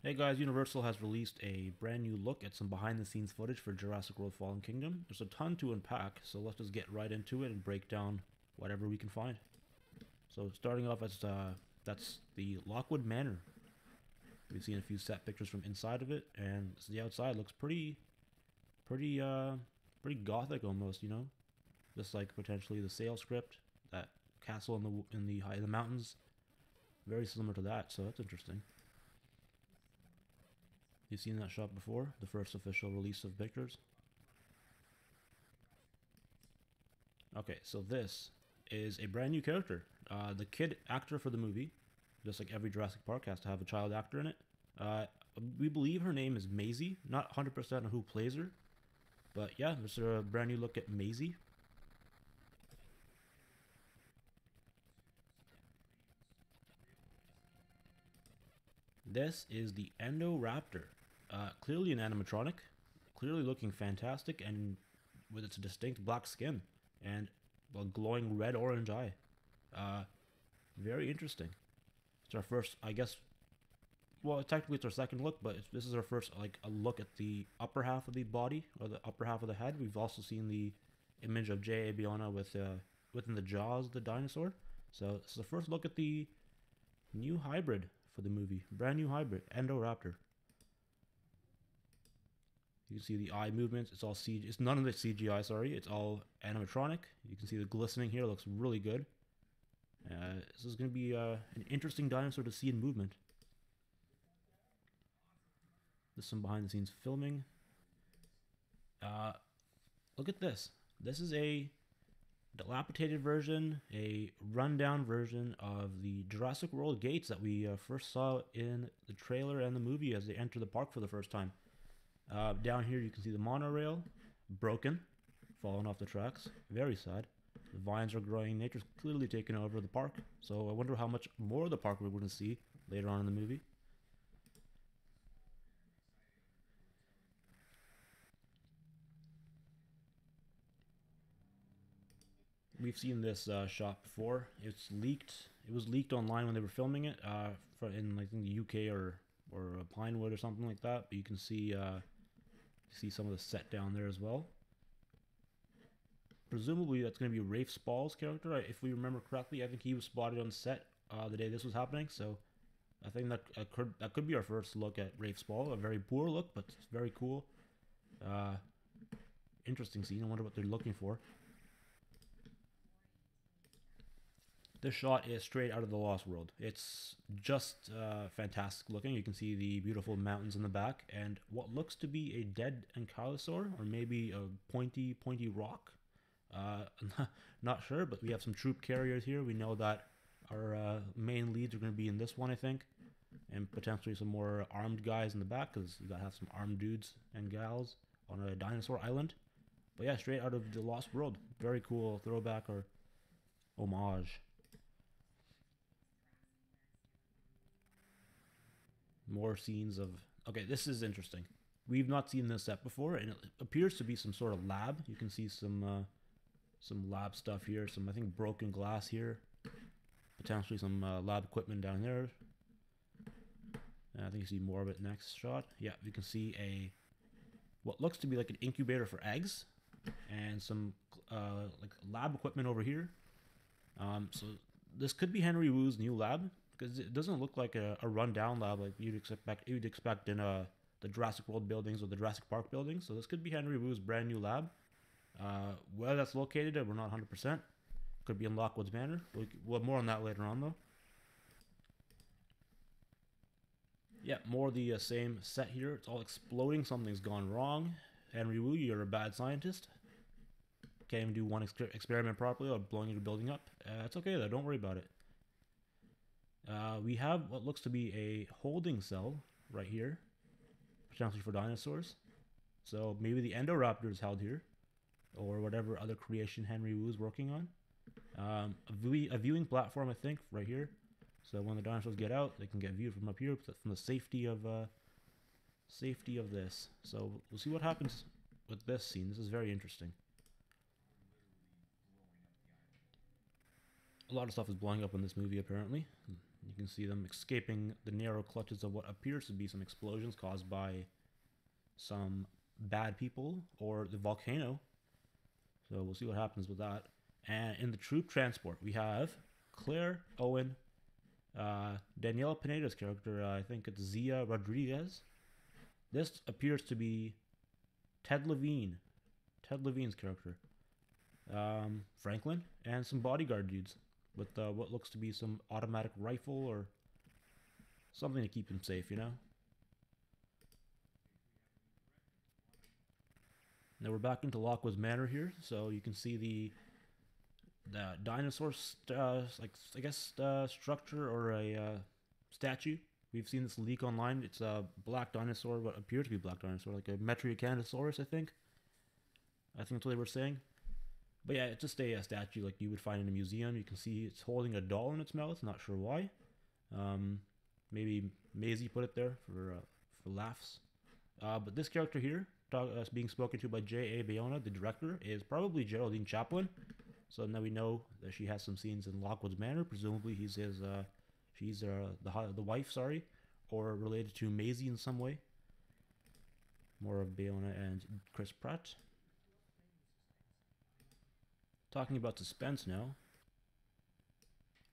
Hey guys, Universal has released a brand new look at some behind the scenes footage for Jurassic World Fallen Kingdom. There's a ton to unpack, so let's just get right into it and break down whatever we can find. So starting off as that's the Lockwood Manor. We've seen a few set pictures from inside of it, and the outside looks pretty gothic almost, you know, just like potentially the sales script, that castle in the high in the mountains, very similar to that. So that's interesting. You've seen that shot before, the first official release of pictures. Okay, so this is a brand new character. The kid actor for the movie, just like every Jurassic Park has to have a child actor in it. We believe her name is Maisie. Not 100% on who plays her, but yeah, this is a brand new look at Maisie. This is the Raptor. Clearly an animatronic, clearly looking fantastic, and with its distinct black skin and a glowing red-orange eye. Uh, Very interesting. It's our first, I guess. Well, technically it's our second look, but this is our first like a look at the upper half of the body or the upper half of the head. We've also seen the image of J.A. Biona with within the jaws of the dinosaur. So this is the first look at the new hybrid for the movie, brand new hybrid, Raptor. You can see the eye movements. It's all CG. It's none of it CGI. Sorry, it's all animatronic. You can see the glistening here. It looks really good. This is going to be an interesting dinosaur to see in movement. There's some behind the scenes filming. Look at this. This is a dilapidated version, a rundown version of the Jurassic World gates that we first saw in the trailer and the movie as they enter the park for the first time. Down here you can see the monorail, broken, falling off the tracks. Very sad. The vines are growing. Nature's clearly taken over the park. So I wonder how much more of the park we're going to see later on in the movie. We've seen this shot before. It's leaked. It was leaked online when they were filming it, in like in the UK or Pinewood or something like that. But you can see some of the set down there as well. Presumably that's going to be Rafe Spall's character, if we remember correctly. I think he was spotted on set the day this was happening. So I think that could be our first look at Rafe Spall. A very poor look, but it's very cool. Interesting scene. I wonder what they're looking for. This shot is straight out of the Lost World. It's just fantastic looking. You can see the beautiful mountains in the back and what looks to be a dead ankylosaur or maybe a pointy rock. Not sure, but we have some troop carriers here. We know that our main leads are going to be in this one, I think, and potentially some more armed guys in the back because you got to have some armed dudes and gals on a dinosaur island. But yeah, straight out of the Lost World. Very cool throwback or homage. More scenes of... Okay, this is interesting. We've not seen this set before, and it appears to be some sort of lab. You can see some lab stuff here. Some, I think, broken glass here. Potentially some lab equipment down there. And I think you see more of it next shot. Yeah, you can see what looks to be like an incubator for eggs, and some like lab equipment over here. So this could be Henry Wu's new lab, because it doesn't look like a rundown lab like you'd expect in the Jurassic World buildings or the Jurassic Park buildings. So this could be Henry Wu's brand new lab. Where that's located, we're not 100%. Could be in Lockwood's Manor. We'll have more on that later on, though. Yeah, more of the same set here. It's all exploding. Something's gone wrong. Henry Wu, you're a bad scientist. Can't even do one experiment properly or blowing your building up. It's okay, though. Don't worry about it. We have what looks to be a holding cell right here, potentially for dinosaurs. So maybe the Endoraptor is held here, or whatever other creation Henry Wu is working on. A viewing platform, I think, right here. So when the dinosaurs get out, they can get viewed from up here, from the safety of this. So we'll see what happens with this scene. This is very interesting. A lot of stuff is blowing up in this movie, apparently. You can see them escaping the narrow clutches of what appears to be some explosions caused by some bad people or the volcano. So we'll see what happens with that. And in the troop transport, we have Claire Owen, Daniela Pineda's character, I think it's Zia Rodriguez. This appears to be Ted Levine's character. Franklin, and some bodyguard dudes with what looks to be some automatic rifle or something to keep him safe, you know? Now we're back into Lockwood's Manor here, so you can see the dinosaur, structure or a statue. We've seen this leak online. It's a black dinosaur, what appears to be black dinosaur, like a Metriacanosaurus, I think. I think that's what they were saying. But yeah, it's just a statue like you would find in a museum. You can see it's holding a doll in its mouth. Not sure why. Maybe Maisie put it there for laughs. But this character here, being spoken to by J.A. Bayona, the director, is probably Geraldine Chaplin. So now we know that she has some scenes in Lockwood's Manor. Presumably she's the wife, sorry, or related to Maisie in some way. More of Bayona and Chris Pratt. Talking about suspense now.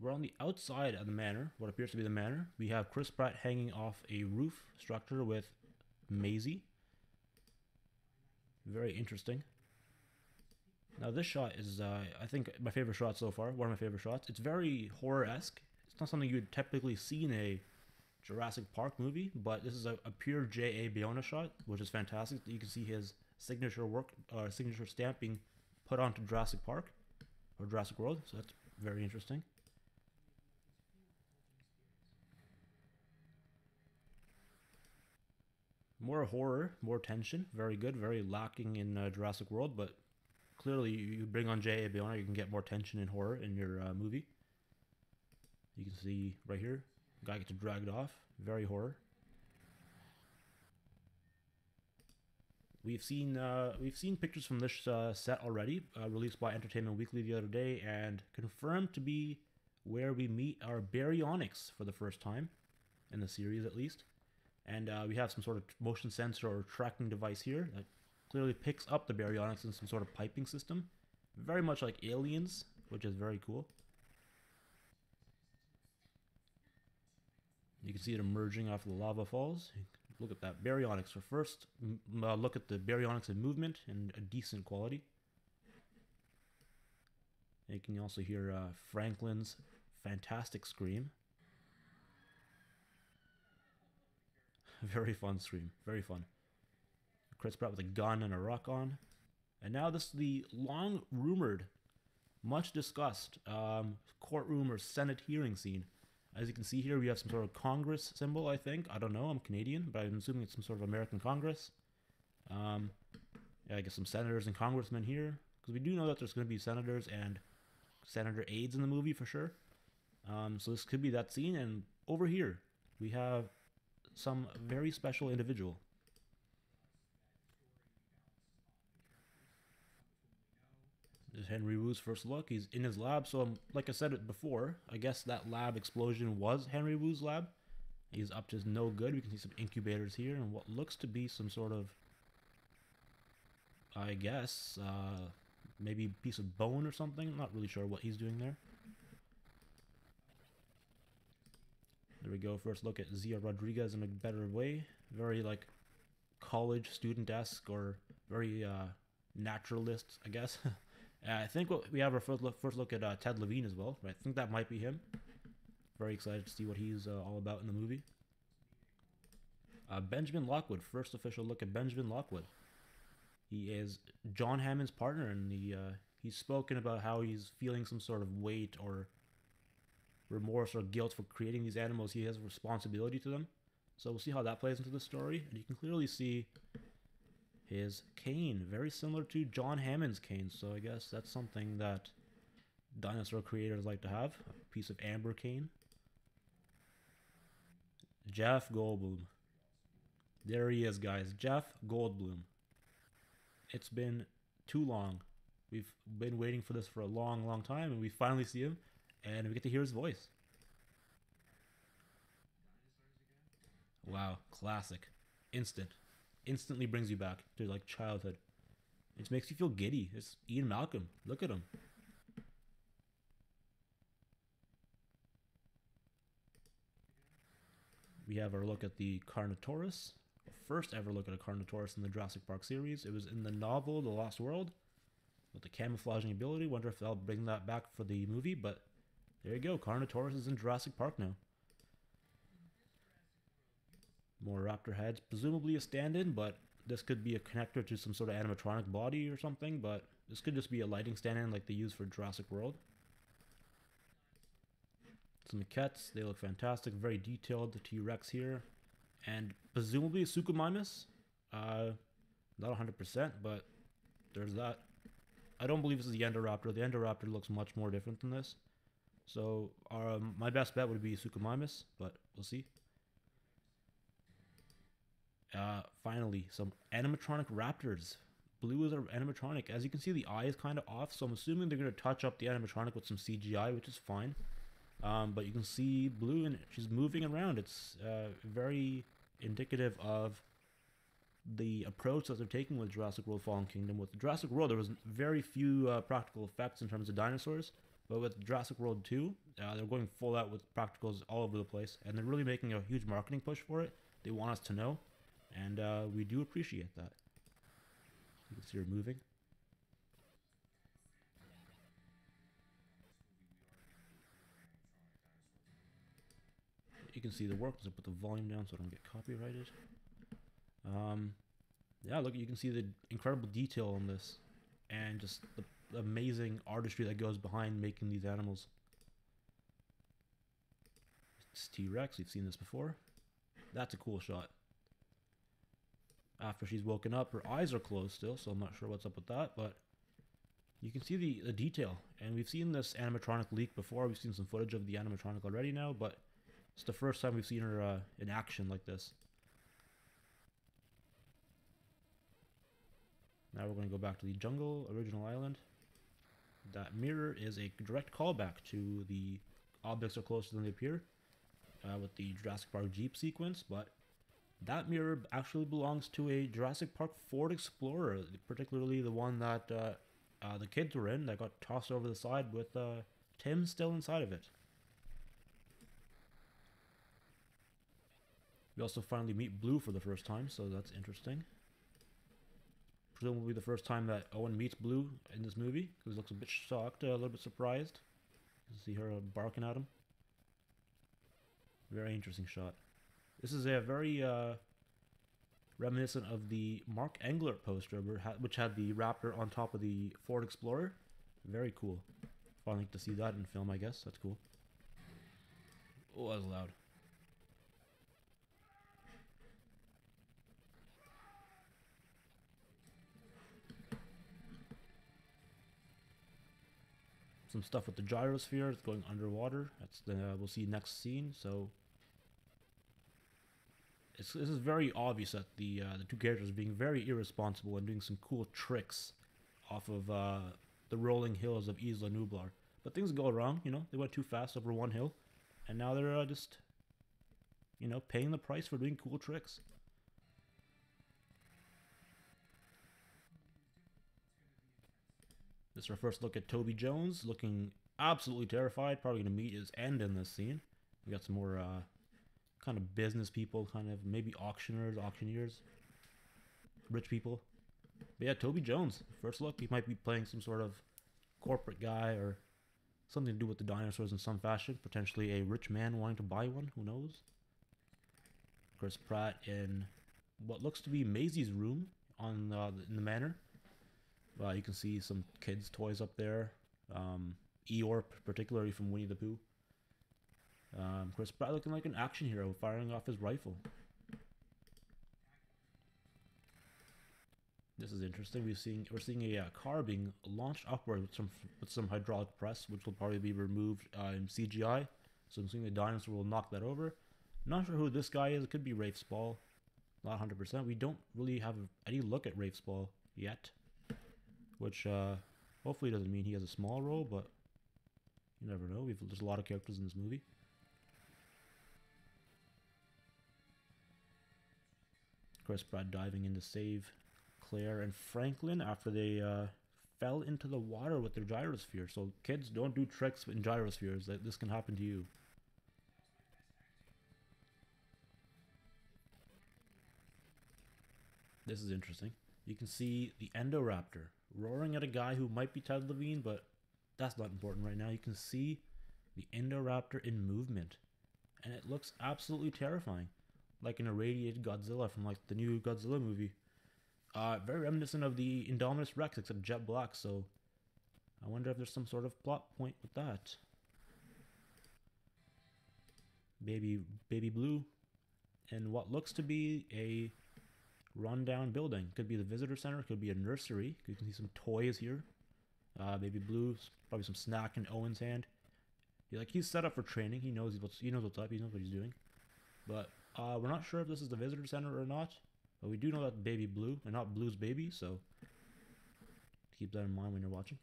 We're on the outside of the manor, what appears to be the manor. We have Chris Pratt hanging off a roof structure with Maisie. Very interesting. Now this shot is, I think, my favorite shot so far. One of my favorite shots. It's very horror-esque. It's not something you would typically see in a Jurassic Park movie, but this is a pure J.A. Bayona shot, which is fantastic. You can see his signature stamp being put onto Jurassic Park or Jurassic World, so that's very interesting. More horror, more tension, very good, very lacking in Jurassic World, but clearly you bring on J.A. Bayona, you can get more tension and horror in your movie. You can see right here, guy gets dragged off, very horror. We've seen pictures from this set already, released by Entertainment Weekly the other day, and confirmed to be where we meet our Baryonyx for the first time, in the series at least. And we have some sort of motion sensor or tracking device here that clearly picks up the Baryonyx in some sort of piping system. Very much like Aliens, which is very cool. You can see it emerging off the lava falls. Look at that Baryonyx. So first, look at the Baryonyx in movement and a decent quality. And you can also hear Franklin's fantastic scream. Very fun scream. Very fun. Chris Pratt with a gun and a rock on. And now this is the long-rumored, much discussed courtroom or Senate hearing scene. As you can see here, we have some sort of Congress symbol, I think. I don't know, I'm Canadian, but I'm assuming it's some sort of American Congress. Yeah, I guess some senators and congressmen here. Because we do know that there's going to be senators and senator aides in the movie for sure. So this could be that scene. And over here, we have some very special individual. This is Henry Wu's first look. He's in his lab, so like I said it before, I guess that lab explosion was Henry Wu's lab. He's up to no good. We can see some incubators here and what looks to be some sort of, I guess, maybe piece of bone or something. I'm not really sure what he's doing there. There we go. First look at Zia Rodriguez in a better way. Very like college student-esque or very naturalist, I guess. I think we have our first look at Ted Levine as well. Right? I think that might be him. Very excited to see what he's all about in the movie. Benjamin Lockwood. First official look at Benjamin Lockwood. He is John Hammond's partner, and he's spoken about how he's feeling some sort of weight or remorse or guilt for creating these animals. He has a responsibility to them. So we'll see how that plays into the story. And you can clearly see his cane, very similar to John Hammond's cane. So I guess that's something that dinosaur creators like to have, a piece of amber cane. Jeff Goldblum. There he is, guys. Jeff Goldblum. It's been too long. We've been waiting for this for a long, long time, and we finally see him, and we get to hear his voice. Wow, classic. Instantly brings you back to like childhood. It makes you feel giddy. It's Ian Malcolm. Look at him. We have our look at the Carnotaurus. First ever look at a Carnotaurus in the Jurassic Park series. It was in the novel The Lost World with the camouflaging ability. Wonder if they'll bring that back for the movie, but there you go. Carnotaurus is in Jurassic Park now. More raptor heads. Presumably a stand-in, but this could be a connector to some sort of animatronic body or something, but this could just be a lighting stand-in like they use for Jurassic World. Some maquettes, they look fantastic, very detailed. The T-Rex here, and presumably a Suchomimus. Not 100%, but there's that. I don't believe this is the Endoraptor. The Endoraptor looks much more different than this. So my best bet would be Suchomimus, but we'll see. Finally, some animatronic raptors. Blue is our animatronic. As you can see, the eye is kind of off, so I'm assuming they're going to touch up the animatronic with some CGI, which is fine. But you can see Blue, and she's moving around. It's very indicative of the approach that they're taking with Jurassic World Fallen Kingdom. With Jurassic World, there was very few practical effects in terms of dinosaurs, but with Jurassic World 2, they're going full out with practicals all over the place, and they're really making a huge marketing push for it. They want us to know, and we do appreciate that. You can see her moving. You can see the work. Let's put the volume down so I don't get copyrighted. Yeah, look, you can see the incredible detail on this, and just the amazing artistry that goes behind making these animals. It's T-Rex. We've seen this before. That's a cool shot. After she's woken up, her eyes are closed still, so I'm not sure what's up with that, but you can see the detail. And we've seen this animatronic leak before. We've seen some footage of the animatronic already now, but it's the first time we've seen her in action like this. Now we're going to go back to the jungle, original island. That mirror is a direct callback to the objects are closer than they appear with the Jurassic Park Jeep sequence, but that mirror actually belongs to a Jurassic Park Ford Explorer, particularly the one that the kids were in that got tossed over the side with Tim still inside of it. We also finally meet Blue for the first time, so that's interesting. Presumably the first time that Owen meets Blue in this movie, because he looks a bit shocked, a little bit surprised. You see her barking at him. Very interesting shot. This is a very reminiscent of the Mark Englert poster, which had the Raptor on top of the Ford Explorer. Very cool. Finally to see that in film, I guess. That's cool. Oh, that was loud. Some stuff with the gyrosphere. It's going underwater. That's the we'll see next scene. So this is very obvious that the two characters are being very irresponsible and doing some cool tricks off of the rolling hills of Isla Nublar. But things go wrong, you know. They went too fast over one hill, and now they're just, you know, paying the price for doing cool tricks. This is our first look at Toby Jones, looking absolutely terrified. Probably going to meet his end in this scene. We got some more kind of business people, kind of maybe auctioneers, rich people. But yeah, Toby Jones, first look. He might be playing some sort of corporate guy or something to do with the dinosaurs in some fashion. Potentially a rich man wanting to buy one. Who knows? Pratt in what looks to be Maisie's room on in the manor. You can see some kids' toys up there. Eeyore, particularly from Winnie the Pooh. Chris Pratt looking like an action hero, firing off his rifle. This is interesting. We're seeing a car being launched upward with some hydraulic press, which will probably be removed in CGI. So I'm seeing the dinosaur will knock that over. Not sure who this guy is. It could be Rafe Spall. Not 100%. We don't really have any look at Rafe Spall yet. Which hopefully doesn't mean he has a small role, but you never know. There's a lot of characters in this movie. Chris Pratt diving in to save Claire and Franklin after they fell into the water with their gyrosphere. So kids, don't do tricks in gyrospheres. This can happen to you. This is interesting. You can see the Endoraptor roaring at a guy who might be Ted Levine, but that's not important right now. You can see the Endoraptor in movement, and it looks absolutely terrifying, like an irradiated Godzilla from like the new Godzilla movie. Very reminiscent of the Indominus Rex, except jet black. So I wonder if there's some sort of plot point with that. Baby Blue, and what looks to be a rundown building. Could be the visitor center, could be a nursery. You can see some toys here. Baby Blue's probably some snack in Owen's hand. He's set up for training. He knows what's up. He knows what he's doing. But we're not sure if this is the visitor center or not. But we do know that Baby Blue and not Blue's baby. So keep that in mind when you're watching.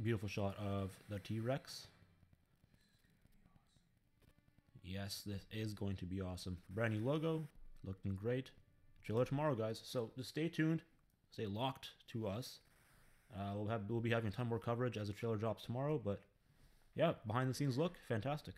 Beautiful shot of the T-Rex. Yes, this is going to be awesome. Brand new logo, looking great. Trailer tomorrow, guys. So just stay tuned, stay locked to us. We'll be having a ton more coverage as the trailer drops tomorrow. But yeah, behind the scenes look fantastic.